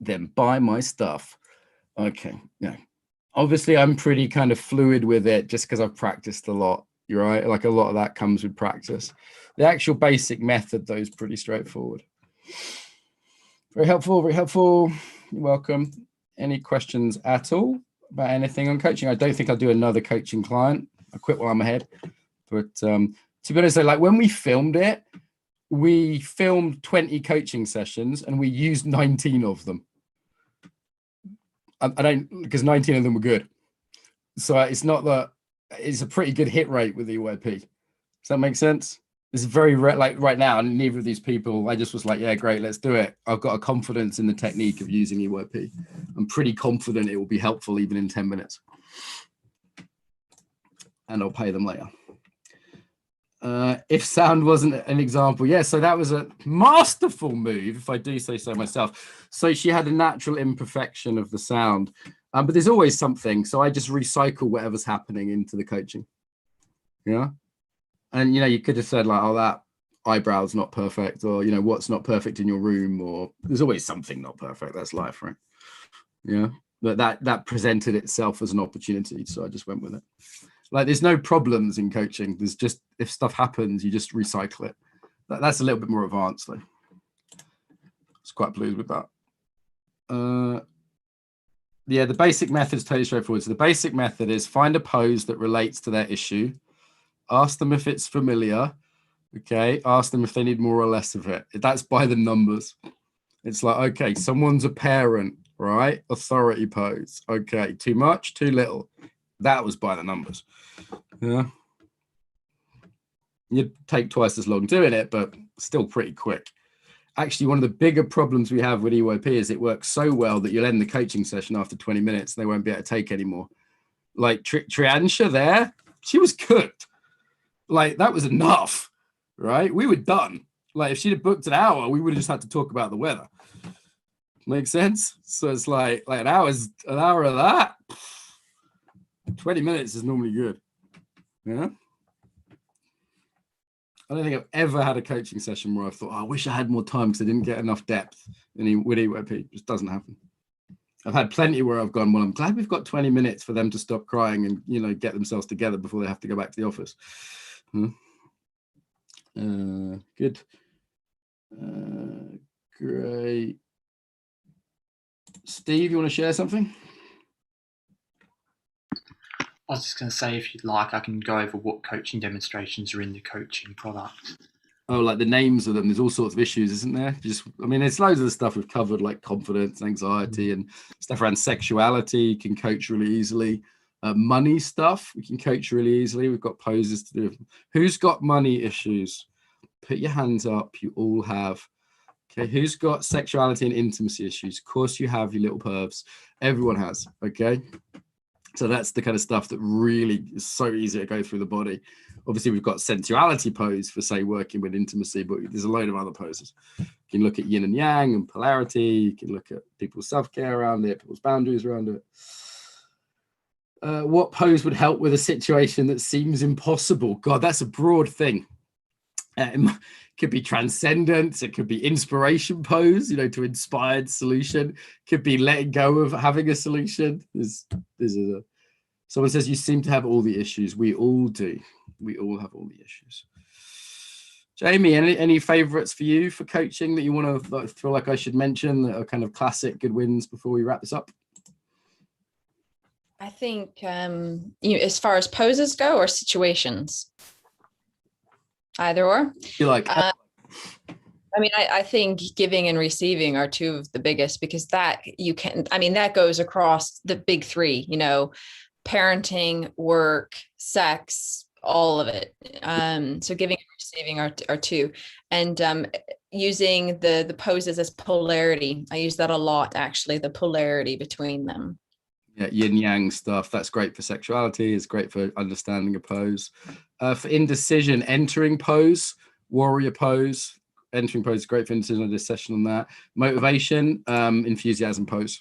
Then buy my stuff. Okay, yeah. Obviously, I'm pretty kind of fluid with it just because I've practiced a lot. You're right. Like a lot of that comes with practice. The actual basic method, though, is pretty straightforward. Very helpful, very helpful. You're welcome. Any questions at all about anything on coaching? I don't think I'll do another coaching client. I quit while I'm ahead. But to be honest, like when we filmed it, we filmed 20 coaching sessions and we used 19 of them. I don't, because 19 of them were good. So it's not that, it's a pretty good hit rate with EYP. Does that make sense? It's very like right now, neither of these people, I just was like, yeah, great, let's do it. I've got a confidence in the technique of using EYP. I'm pretty confident it will be helpful even in 10 minutes. And I'll pay them later. If sound wasn't an example, yeah, so that was a masterful move, if I do say so myself. So she had a natural imperfection of the sound, but there's always something. So I just recycle whatever's happening into the coaching. Yeah. And, you know, you could have said like, oh, that eyebrow's not perfect, or, you know, what's not perfect in your room, or there's always something not perfect. That's life, right? Yeah. But that presented itself as an opportunity. So I just went with it. Like there's no problems in coaching. There's just, if stuff happens, you just recycle it. That's a little bit more advanced though. It's quite pleased with that. Yeah, the basic method is totally straightforward. So the basic method is find a pose that relates to their issue. Ask them if it's familiar. Okay. Ask them if they need more or less of it. That's by the numbers. It's like, okay, someone's a parent, right? Authority pose. Okay. Too much, too little. That was by the numbers. Yeah. You'd take twice as long doing it, but still pretty quick. Actually, one of the bigger problems we have with EYP is it works so well that you'll end the coaching session after 20 minutes. And they won't be able to take anymore. Like Triansha there, she was cooked. Like that was enough, right? We were done. Like if she'd have booked an hour, we would have just had to talk about the weather. Make sense? So it's like an hour of that. 20 minutes is normally good. Yeah. I don't think I've ever had a coaching session where I thought, oh, I wish I had more time because I didn't get enough depth with EYP. It just doesn't happen. I've had plenty where I've gone, well, I'm glad we've got 20 minutes for them to stop crying and, you know, get themselves together before they have to go back to the office. Good. Great. Steve, you want to share something? I was just going to say, if you'd like, I can go over what coaching demonstrations are in the coaching product. Oh, like the names of them. There's all sorts of issues, isn't there? I mean, there's loads of the stuff we've covered, like confidence, anxiety, and stuff around sexuality. You can coach really easily. Money stuff, we can coach really easily. We've got poses to do. Who's got money issues? Put your hands up. You all have. Okay, who's got sexuality and intimacy issues? Of course you have, you little pervs. Everyone has, okay? So that's the kind of stuff that really is so easy to go through the body. Obviously, we've got sensuality pose for, say, working with intimacy, but there's a load of other poses. You can look at yin and yang and polarity. You can look at people's self-care around it, people's boundaries around it. What pose would help with a situation that seems impossible? God, that's a broad thing. It could be transcendence. It could be inspiration pose, you know, to inspired solution. Could be letting go of having a solution. Someone says, you seem to have all the issues. We all do. We all have all the issues. Jamie, any favorites for you for coaching that you want to feel like I should mention that are kind of classic good wins before we wrap this up? I think as far as poses go or situations, either or. You like? I mean, I think giving and receiving are two of the biggest, because that that goes across the big three, you know, parenting, work, sex, all of it. So giving and receiving are two. And using the poses as polarity. I use that a lot, actually, the polarity between them. Yeah, yin yang stuff. That's great for sexuality. It's great for understanding a pose. For indecision, entering pose, warrior pose. Entering pose is great for indecision. I did a session on that. Motivation, enthusiasm pose.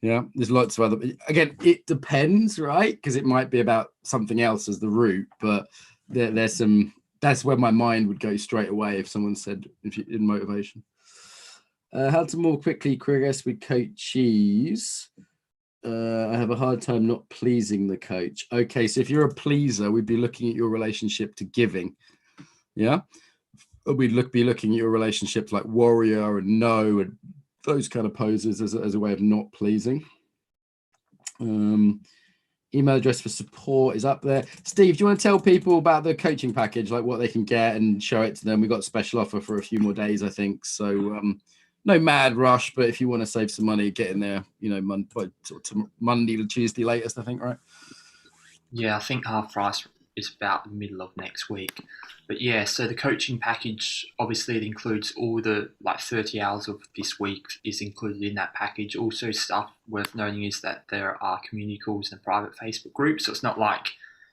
Yeah, there's lots of other. Again, it depends, right? Because it might be about something else as the root, but there's some. That's where my mind would go straight away if someone said in motivation. How to more quickly progress with coachees. I have a hard time not pleasing the coach. Okay, so if you're a pleaser, we'd be looking at your relationship to giving. Yeah, we'd be looking at your relationships like warrior and no and those kind of poses as a way of not pleasing. Email address for support is up there. Steve, do you want to tell people about the coaching package, like what they can get and show it to them? We've got a special offer for a few more days, I think. So no mad rush, but if you want to save some money, get in there, you know, Monday to Tuesday latest, I think, right? Yeah, I think half price is about the middle of next week. But yeah, so the coaching package, obviously it includes all the 30 hours of this week is included in that package. Also, stuff worth noting is that there are community calls and private Facebook groups. So it's not like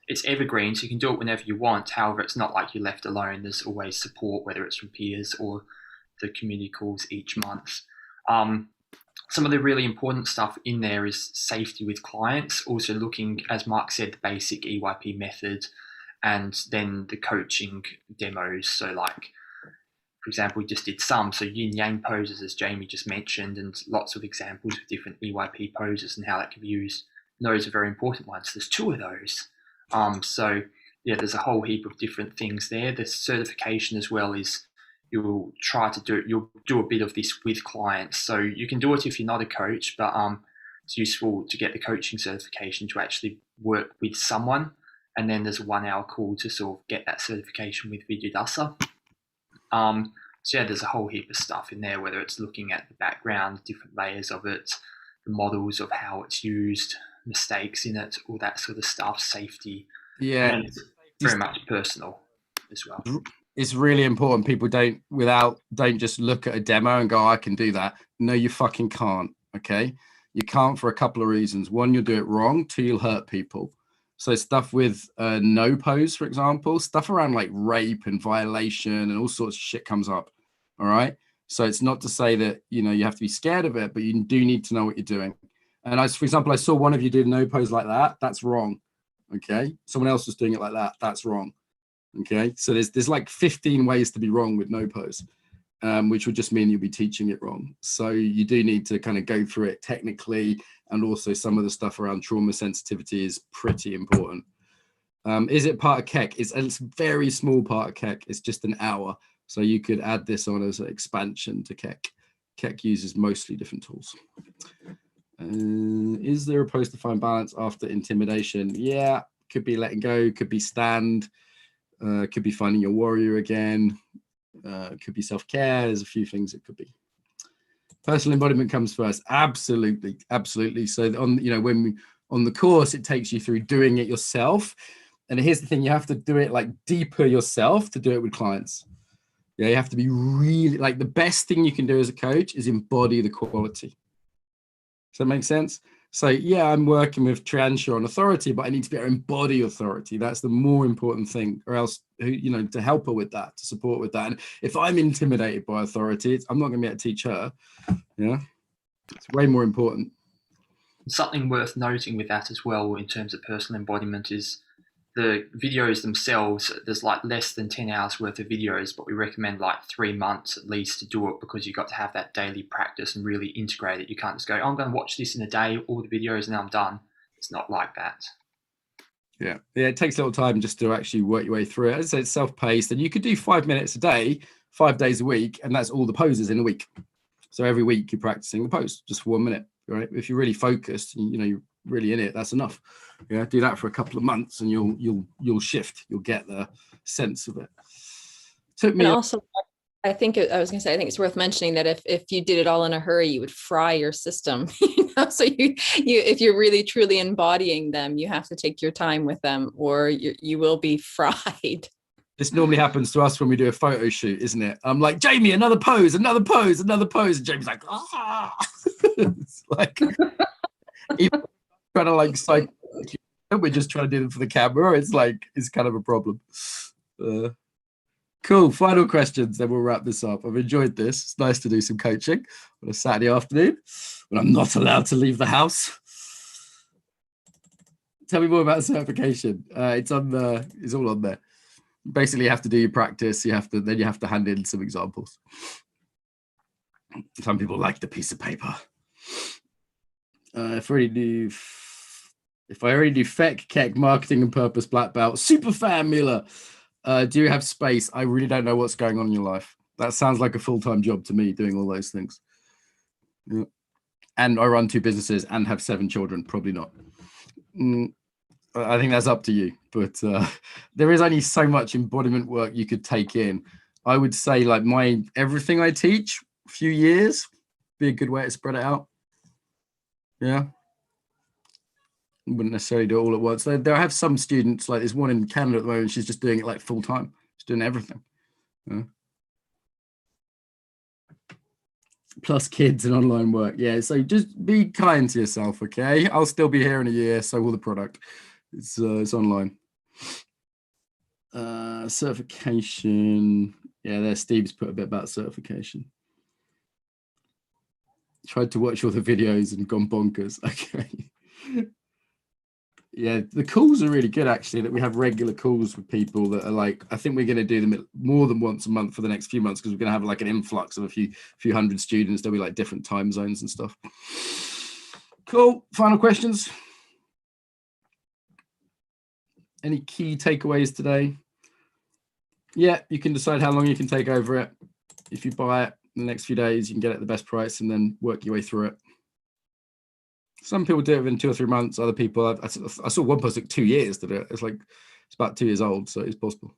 it's evergreen, so you can do it whenever you want. However, it's not like you're left alone. There's always support, whether it's from peers or the community calls each month. Some of the really important stuff in there is safety with clients, also looking, as Mark said, the basic EYP method, and then the coaching demos. So like, for example, we just did some, so yin yang poses, as Jamie just mentioned, and lots of examples of different EYP poses and how that can be used. And those are very important ones. There's 2 of those. So yeah, there's a whole heap of different things there. The certification as well is you'll do a bit of this with clients. So you can do it if you're not a coach, but it's useful to get the coaching certification to actually work with someone. And then there's a 1-hour call to sort of get that certification with Vidyadasa. So yeah, there's a whole heap of stuff in there, whether it's looking at the background, different layers of it, the models of how it's used, mistakes in it, all that sort of stuff, safety. Yeah. And it's very much personal as well. It's really important people don't just look at a demo and go, I can do that. No, you fucking can't. Okay. You can't for a couple of reasons. 1, you'll do it wrong. 2, you'll hurt people. So stuff with no pose, for example, stuff around like rape and violation and all sorts of shit comes up. All right. So it's not to say that, you know, you have to be scared of it, but you do need to know what you're doing. And for example, I saw one of you do no pose like that. That's wrong. Okay. Someone else was doing it like that. That's wrong. Okay, so there's like 15 ways to be wrong with no pose, which would just mean you'll be teaching it wrong. So you do need to kind of go through it technically, and also some of the stuff around trauma sensitivity is pretty important. Is it part of KEC? It's a very small part of KEC. It's just an hour, so you could add this on as an expansion to KEC. KEC uses mostly different tools. Is there a pose to find balance after intimidation? Yeah, could be letting go, could be stand. Could be finding your warrior again, could be self-care. There's a few things it could be. Personal embodiment comes first. Absolutely. So on the course, it takes you through doing it yourself. And here's the thing, you have to do it like deeper yourself to do it with clients. Yeah, you have to be really, like, the best thing you can do as a coach is embody the quality. Does that make sense? So yeah, I'm working with Triansha on authority, but I need to be able to embody authority. That's the more important thing, or else, to help her with that, to support with that. And if I'm intimidated by authority, I'm not going to be able to teach her. Yeah, it's way more important. Something worth noting with that as well, in terms of personal embodiment, is the videos themselves. There's like less than 10 hours worth of videos, but we recommend like 3 months at least to do it, because you've got to have that daily practice and really integrate it. You can't just go, I'm going to watch this in a day, all the videos, and I'm done. It's not like that. Yeah, it takes a little time just to actually work your way through it. As I said, it's self-paced, and you could do 5 minutes a day, 5 days a week, and that's all the poses in a week. So every week you're practicing the pose just for 1 minute, right? If you're really focused, you're really in it, that's enough. Yeah, do that for a couple of months and you'll shift. You'll get the sense of it. And also, I think it's worth mentioning that if you did it all in a hurry, you would fry your system. So you if you're really truly embodying them, you have to take your time with them, or you will be fried. This normally happens to us when we do a photo shoot, isn't it? I'm like, Jamie, another pose, another pose, another pose, and Jamie's like, ah. It's like, even trying to like psych. We're just trying to do them for the camera. It's kind of a problem. Cool. Final questions, then we'll wrap this up. I've enjoyed this. It's nice to do some coaching on a Saturday afternoon when I'm not allowed to leave the house. Tell me more about certification. It's all on there. Basically, you have to do your practice. You have to hand in some examples. Some people like the piece of paper. If I already do FEC, KEC, marketing and purpose black belt, super fan, Miller. Do you have space? I really don't know what's going on in your life. That sounds like a full-time job to me, doing all those things. Yeah. And I run 2 businesses and have 7 children. Probably not. I think that's up to you. But there is only so much embodiment work you could take in. I would say like everything I teach, a few years, be a good way to spread it out. Yeah. Wouldn't necessarily do it all at once. There I have some students, like there's one in Canada at the moment, she's just doing it like full time. She's doing everything. Yeah. Plus kids and online work. Yeah, so just be kind to yourself, okay? I'll still be here in a year, so will the product. It's online. Certification. Yeah, there Steve's put a bit about certification. Tried to watch all the videos and gone bonkers. Okay. Yeah, the calls are really good actually, that we have regular calls with people that are like, I think we're going to do them more than once a month for the next few months, because we're going to have like an influx of a few hundred students. There'll be like different time zones and stuff. Cool. Final questions? Any key takeaways today? Yeah, you can decide how long you can take over it. If you buy it in the next few days, you can get it at the best price and then work your way through it. Some people do it within 2 or 3 months. Other people, I saw one person took 2 years to do it. It's about 2 years old, so it's possible.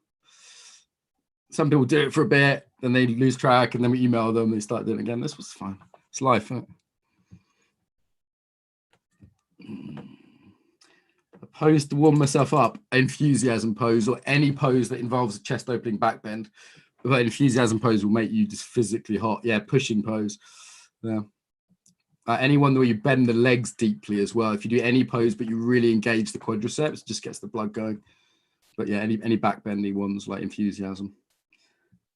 Some people do it for a bit, then they lose track, and then we email them, they start doing it again. This was fun. It's life, isn't it? A pose to warm myself up, enthusiasm pose, or any pose that involves a chest opening back bend. But enthusiasm pose will make you just physically hot. Yeah, pushing pose. Yeah. Anyone where you bend the legs deeply as well. If you do any pose, but you really engage the quadriceps, just gets the blood going. But yeah, any back bendy ones like enthusiasm.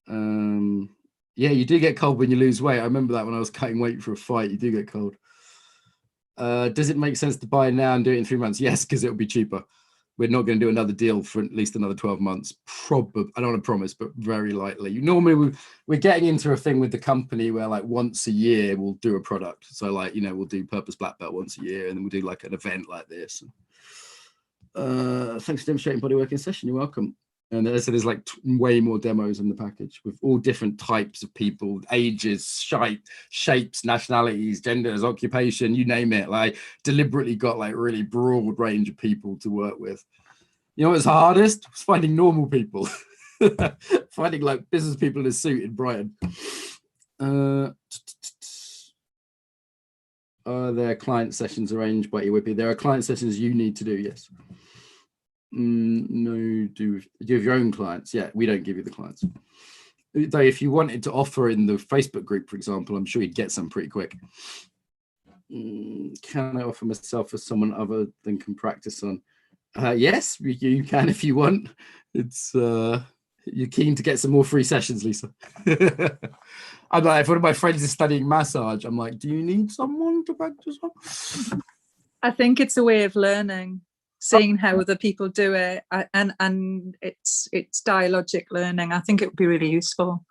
Yeah, you do get cold when you lose weight. I remember that when I was cutting weight for a fight, you do get cold. Does it make sense to buy now and do it in 3 months? Yes, because it'll be cheaper. We're not going to do another deal for at least another 12 months. Probably, I don't want to promise, but very likely. Normally, we're getting into a thing with the company where like once a year we'll do a product. So like, we'll do Purpose Black Belt once a year, and then we'll do like an event like this. Thanks for demonstrating bodywork in session. You're welcome. And as I said, there's like way more demos in the package with all different types of people, ages, shapes, nationalities, genders, occupation, you name it. Like deliberately got like really broad range of people to work with. You know what's hardest? It's finding normal people. Finding like business people in a suit in Brighton. Are there client sessions arranged by EWP? There are client sessions you need to do, yes. No, do you have your own clients? Yeah, we don't give you the clients. Though if you wanted to offer in the Facebook group, for example, I'm sure you'd get some pretty quick. Can I offer myself for someone other than can practice on? Yes, you can if you want. It's you're keen to get some more free sessions, Lisa. I'm like, if one of my friends is studying massage, I'm like, do you need someone to practice on? I think it's a way of learning. Seeing how other people do it, and it's dialogic learning. I think it would be really useful.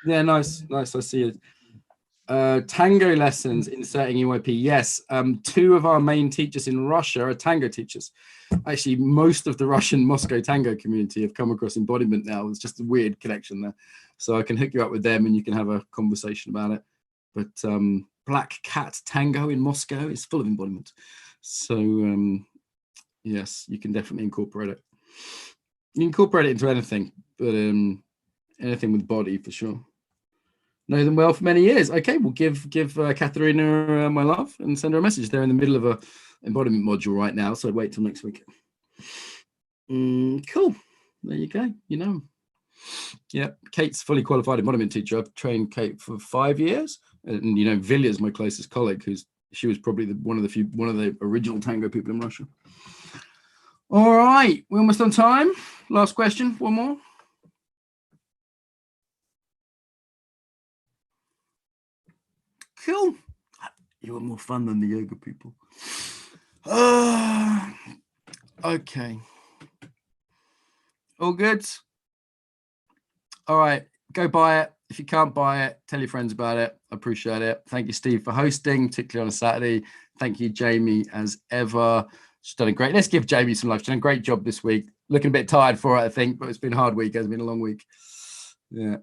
Yeah, nice. I see it. Tango lessons, inserting EYP. Yes, 2 of our main teachers in Russia are tango teachers. Actually, most of the Russian Moscow tango community have come across embodiment now. It's just a weird connection there. So I can hook you up with them and you can have a conversation about it. But Black Cat Tango in Moscow is full of embodiment. So yes, you can definitely incorporate it. You can incorporate it into anything, but anything with body for sure. Know them well for many years. Okay, we'll give Katharina my love and send her a message. They're in the middle of a embodiment module right now, so I'd wait till next week. Cool. There you go. Yeah, Kate's fully qualified embodiment teacher. I've trained Kate for 5 years, and Vilya's my closest colleague. She was probably one of the original tango people in Russia. All right, we're almost on time. Last question, one more. Cool. You were more fun than the yoga people. Okay. All good. All right, go buy it. If you can't buy it, tell your friends about it. I appreciate it. Thank you, Steve, for hosting, particularly on a Saturday. Thank you, Jamie, as ever. She's done a great. Let's give Jamie some love. She's done a great job this week. Looking a bit tired for it, I think, but it's been a hard week. It's been a long week. Yeah.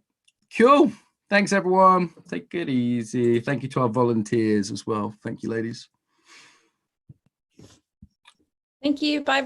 Cool. Thanks, everyone. Take it easy. Thank you to our volunteers as well. Thank you, ladies. Thank you. Bye.